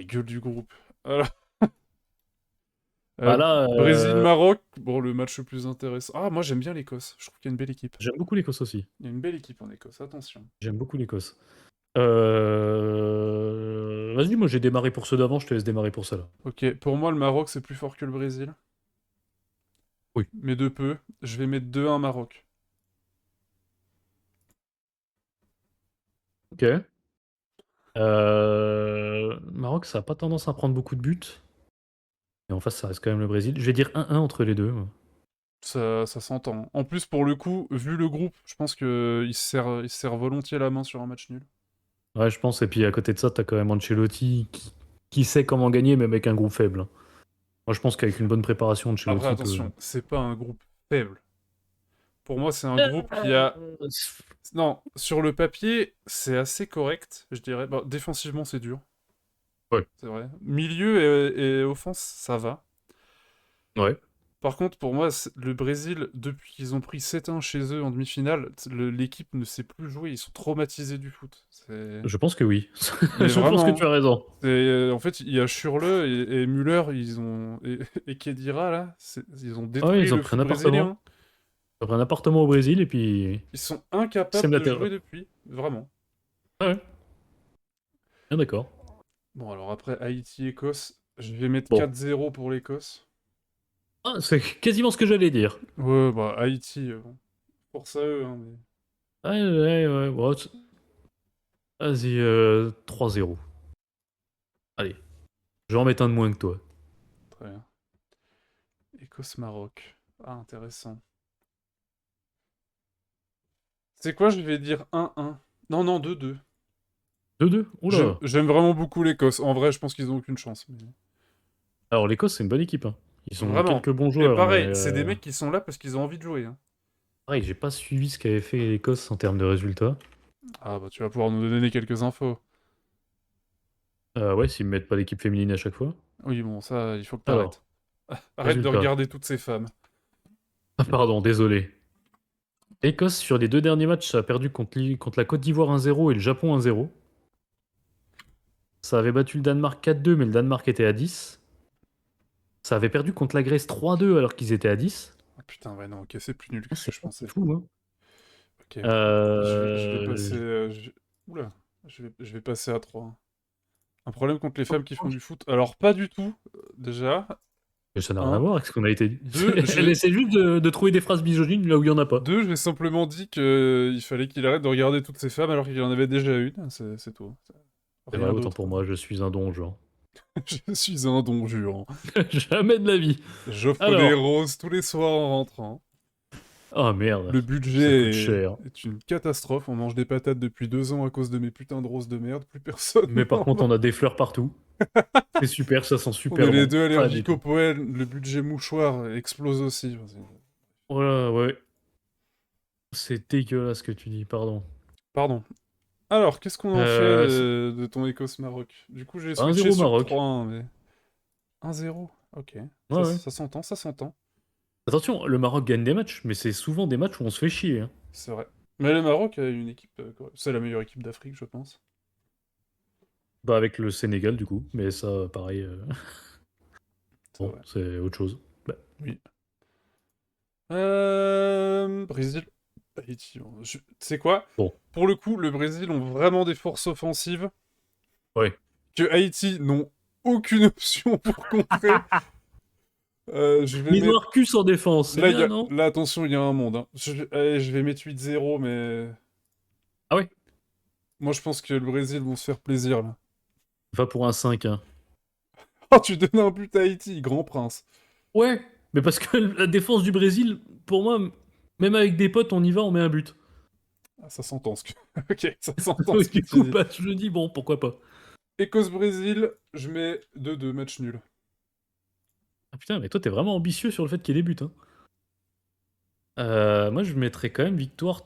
la gueule du groupe. Alors, Bah là, Brésil-Maroc, bon, le match le plus intéressant. Ah, moi j'aime bien l'Écosse. Je trouve qu'il y a une belle équipe. j'aime beaucoup l'Écosse aussi. Il y a une belle équipe en Écosse, attention. J'aime beaucoup l'Écosse. Vas-y, moi j'ai démarré pour ceux d'avant, je te laisse démarrer pour ça là. Ok, pour moi, le Maroc c'est plus fort que le Brésil. Oui. Mais de peu. Je vais mettre 2-1 Maroc. Ok. Maroc, ça a pas tendance à prendre beaucoup de buts. Et en face, ça reste quand même le Brésil. Je vais dire 1-1 entre les deux, moi. Ça s'entend. En plus, pour le coup, vu le groupe, je pense qu'il se serre volontiers la main sur un match nul. Ouais, je pense. Et puis à côté de ça, t'as quand même Ancelotti qui sait comment gagner, même avec un groupe faible, hein. Moi, je pense qu'avec une bonne préparation, Après, Ancelotti peut. attention, c'est pas un groupe faible. Pour moi, c'est un groupe qui a... Non, sur le papier, c'est assez correct, je dirais. Bon, défensivement, c'est dur, Ouais. c'est vrai. Milieu et offense, ça va. Ouais. Par contre, pour moi, le Brésil, depuis qu'ils ont pris 7-1 chez eux en demi-finale, l'équipe ne sait plus jouer. Ils sont traumatisés du foot. Je pense que oui. Mais Je pense que tu vraiment, as raison. en fait, il y a Schürrle et Müller, ils ont... et Khedira, là, ils ont Ah ouais, détruit ils ont le pris un foot brésilien. appartement. Ils ont pris un appartement au Brésil et puis. Ils sont C'est incapables la de terre. jouer depuis, vraiment. Ah ouais, bien d'accord. Bon, alors après, Haïti-Écosse, je vais mettre Bon. 4-0 pour l'Écosse. Ah, c'est quasiment ce que j'allais dire. Ouais, bah, Haïti, bon, force à eux, hein, mais... Ouais, ouais, ouais. Bon, vas-y, 3-0. Allez, je vais en mettre un de moins que toi. Très bien. Écosse-Maroc. Ah, intéressant. C'est quoi, je vais dire 1-1. Non, non, 2-2. 2-2. Oula. J'aime vraiment beaucoup l'Écosse. En vrai, je pense qu'ils ont aucune chance. Alors, l'Écosse, c'est une bonne équipe, hein. Ils ont Vraiment. quelques bons Et joueurs, mais pareil, c'est des mecs qui sont là parce qu'ils ont envie de jouer, hein. pareil, j'ai pas suivi ce qu'avait fait l'Écosse en termes de résultats. Ah, bah, tu vas pouvoir nous donner quelques infos. Ouais, s'ils me mettent pas l'équipe féminine à chaque fois. Oui, bon, ça, il faut que Alors, t'arrêtes. Arrête de résultat. regarder toutes ces femmes. Ah, pardon, désolé. L'Écosse, sur les deux derniers matchs, a perdu contre la Côte d'Ivoire 1-0 et le Japon 1-0. Ça avait battu le Danemark 4-2, mais le Danemark était à 10. Ça avait perdu contre la Grèce 3-2 alors qu'ils étaient à 10. Ah, putain, ouais, non, ok, c'est plus nul que Ah, ce que c'est je pensais. fou, hein. Ok. Je vais passer... Euh, Oula. Je vais passer à 3. Un problème contre les femmes qui font du foot. Alors, pas du tout, déjà. Mais ça n'a rien à Un. voir avec ce qu'on a été dit. Deux, Elle essaie juste de trouver des phrases misogynes là où il y en a pas. Deux, j'ai simplement dit qu'il fallait qu'il arrête de regarder toutes ces femmes alors qu'il en avait déjà une. C'est tout. C'est vrai, Rien autant d'autre. pour moi, je suis un don Juan. Je suis un don juan. Jamais de la vie. J'offre des Alors. roses tous les soirs en rentrant. Oh merde, Le ça coûte budget cher. est une catastrophe. On mange des patates depuis 2 ans à cause de mes putains de roses de merde. Plus personne Mais par n'en contre, va. on a des fleurs partout. C'est super, ça sent On est super les bon. deux Pas du allergiques au tout. pollen. Le budget mouchoir explose aussi. Voilà, ouais. C'est dégueulasse ce que tu dis, pardon. Pardon. Alors, qu'est-ce qu'on en fait Euh, de ton Écosse-Maroc? Du coup, j'ai switché 1-0 sur Maroc. 3-1, mais... 1-0. Ok. Ouais, Ça, ouais. ça s'entend, ça s'entend. Attention, le Maroc gagne des matchs, mais c'est souvent des matchs où on se fait chier, hein. C'est vrai. Mais le Maroc a une équipe... c'est la meilleure équipe d'Afrique, je pense. Bah avec le Sénégal du coup, mais ça, pareil, C'est bon, vrai. c'est autre chose. Bah, Oui. Brésil. Haïti. Bon, tu sais quoi? bon, Pour le coup, le Brésil ont vraiment des forces offensives ouais. que Haïti n'ont aucune option pour contrer. Je vais Mais ils ont mettre... Arcus en défense, c'est Là, bien, non? là, attention, il y a un monde, hein. Allez, je vais mettre 8-0, mais... Ah ouais? Moi, je pense que le Brésil vont se faire plaisir, là. Va pour un 5, hein. Oh, tu donnes un but à Haïti, grand prince. Ouais, mais parce que la défense du Brésil, pour moi, même avec des potes, on y va, on met un but. Ah, ça s'entend ce que... Ok, ça s'entend ce Donc, que du tu coup, dis. bah, je me dis, bon, pourquoi pas. Écosse-Brésil, je mets 2-2, match nul. Ah putain, mais toi, t'es vraiment ambitieux sur le fait qu'il y ait des buts, hein. Moi, je mettrais quand même victoire.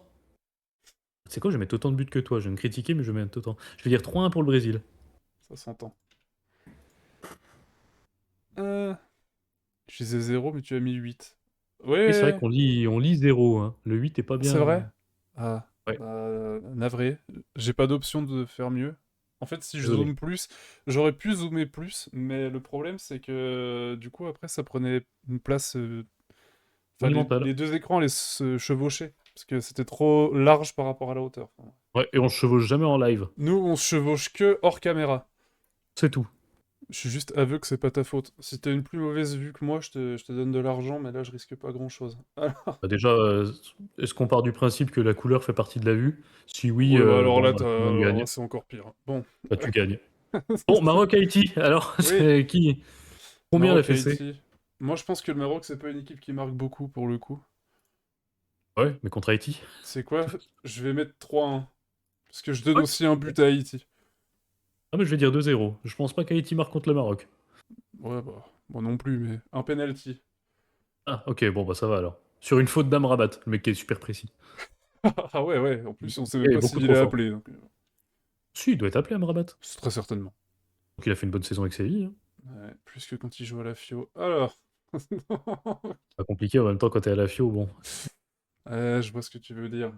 C'est quoi, je vais mettre autant de buts que toi. Je vais me critiquer, mais je vais mettre autant. Je vais dire 3-1 pour le Brésil. Ça s'entend. Euh... Je disais 0, mais tu as mis 8. Oui, c'est vrai Ouais, qu'on lit 0, hein. Le 8 est pas c'est bien. vrai? Ah, Ouais. bah, navré. J'ai pas d'option de faire mieux. En fait, si je Désolé. zoome plus, j'aurais pu zoomer plus, mais le problème, c'est que du coup, après, ça prenait une place. Enfin, Monumental. les deux écrans allaient se chevaucher, parce que c'était trop large par rapport à la hauteur. Enfin, Ouais, et on se chevauche jamais en live. nous, on se chevauche que hors caméra. C'est tout. Je suis juste aveu que c'est pas ta faute. Si t'as une plus mauvaise vue que moi, je te donne de l'argent, mais là, je risque pas grand-chose. Alors... Bah déjà, est-ce qu'on part du principe que la couleur fait partie de la vue? Si oui, Ouais, bah alors bon, là, bah, tout le monde alors là, gagne. c'est encore pire. Bon. Bah, tu gagnes. Bon, Maroc-Haïti, alors, Oui, c'est qui? Combien la fessée? Maroc-Haïti. Moi, je pense que le Maroc, c'est pas une équipe qui marque beaucoup, pour le coup. Ouais, mais contre Haïti. C'est quoi? Je vais mettre 3-1. Parce que je donne Ouais. aussi un but à Haïti. Ah, mais je vais dire 2-0. Je pense pas qu'Haïti marque contre le Maroc. Ouais, bah, moi non plus, mais un penalty. Ah, ok, bon, bah ça va alors. Sur une faute d'Amrabat, le mec qui est super précis. Ah ouais, ouais, en plus, on sait même Il est pas beaucoup s'il trop est fort. appelé. Donc, Si, il doit être appelé Amrabat. c'est très certainement. Donc il a fait une bonne saison avec Séville, hein. Ouais, plus que quand il joue à la FIO. Alors. Pas compliqué en même temps quand t'es à la FIO, bon. Je vois ce que tu veux dire.